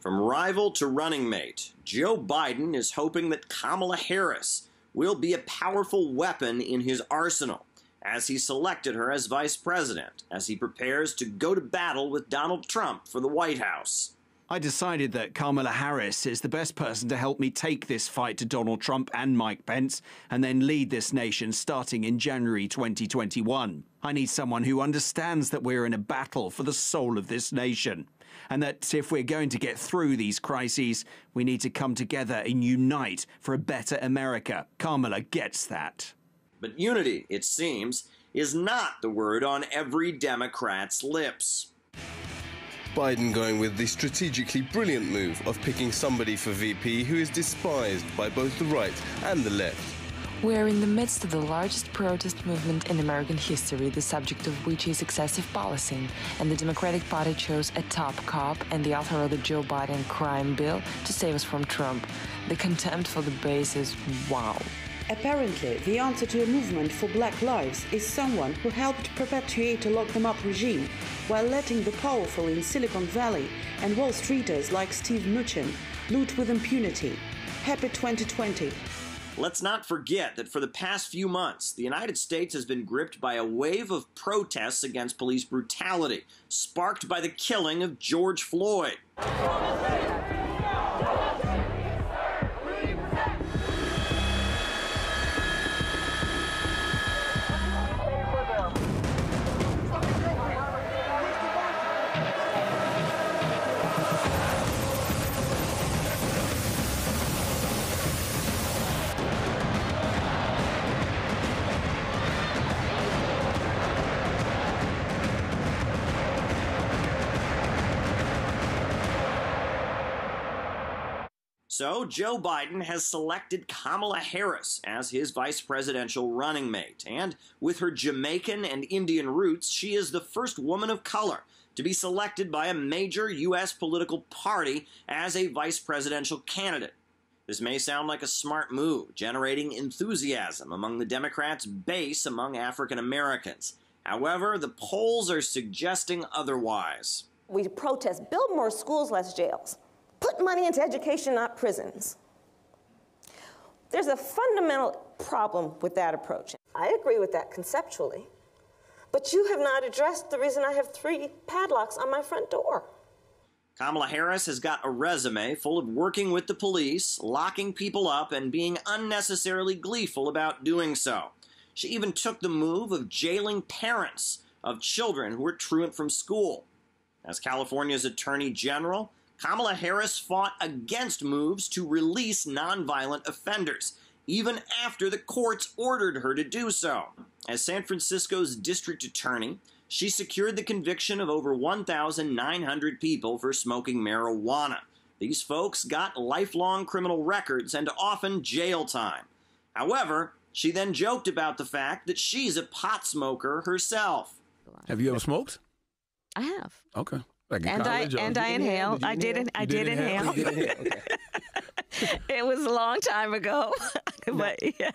From rival to running mate, Joe Biden is hoping that Kamala Harris will be a powerful weapon in his arsenal, as he selected her as vice president, as he prepares to go to battle with Donald Trump for the White House. I decided that Kamala Harris is the best person to help me take this fight to Donald Trump and Mike Pence and then lead this nation starting in January 2021. I need someone who understands that we're in a battle for the soul of this nation, and that if we're going to get through these crises, we need to come together and unite for a better America. Kamala gets that. But unity, it seems, is not the word on every Democrat's lips. Biden going with the strategically brilliant move of picking somebody for VP who is despised by both the right and the left. We are in the midst of the largest protest movement in American history, the subject of which is excessive policing, and the Democratic Party chose a top cop and the author of the Joe Biden crime bill to save us from Trump. The contempt for the base is wow. Apparently, the answer to a movement for Black lives is someone who helped perpetuate a lock-them-up regime while letting the powerful in Silicon Valley and Wall Streeters like Steve Mnuchin loot with impunity. Happy 2020. Let's not forget that for the past few months, the United States has been gripped by a wave of protests against police brutality, sparked by the killing of George Floyd. So, Joe Biden has selected Kamala Harris as his vice presidential running mate, and with her Jamaican and Indian roots, she is the first woman of color to be selected by a major U.S. political party as a vice presidential candidate. This may sound like a smart move, generating enthusiasm among the Democrats' base among African Americans. However, the polls are suggesting otherwise. We protest, build more schools, less jails. Put money into education, not prisons. There's a fundamental problem with that approach. I agree with that conceptually, but you have not addressed the reason I have 3 padlocks on my front door. Kamala Harris has got a resume full of working with the police, locking people up, and being unnecessarily gleeful about doing so. She even took the move of jailing parents of children who were truant from school. As California's Attorney General, Kamala Harris fought against moves to release nonviolent offenders, even after the courts ordered her to do so. As San Francisco's district attorney, she secured the conviction of over 1,900 people for smoking marijuana. These folks got lifelong criminal records and often jail time. However, she then joked about the fact that she's a pot smoker herself. Have you ever smoked? I have. Okay. Like and I inhale. I did inhale. Okay. It was a long time ago. But yes.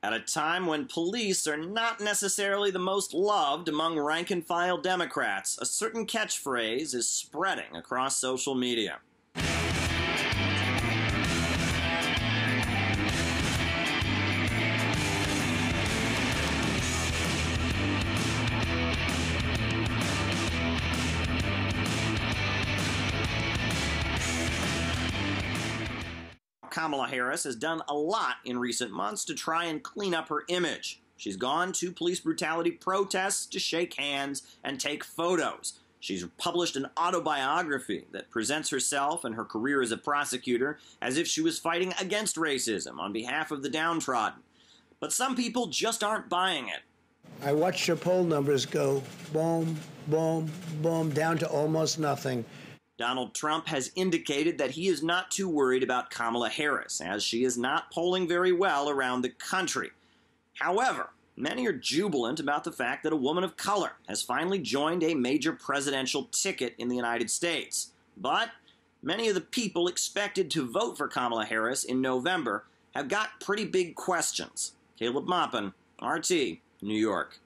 At a time when police are not necessarily the most loved among rank-and-file Democrats, a certain catchphrase is spreading across social media. Kamala Harris has done a lot in recent months to try and clean up her image. She's gone to police brutality protests to shake hands and take photos. She's published an autobiography that presents herself and her career as a prosecutor as if she was fighting against racism on behalf of the downtrodden. But some people just aren't buying it. I watched her poll numbers go boom, boom, boom, down to almost nothing. Donald Trump has indicated that he is not too worried about Kamala Harris, as she is not polling very well around the country. However, many are jubilant about the fact that a woman of color has finally joined a major presidential ticket in the United States. But many of the people expected to vote for Kamala Harris in November have got pretty big questions. Caleb Maupin, RT, New York.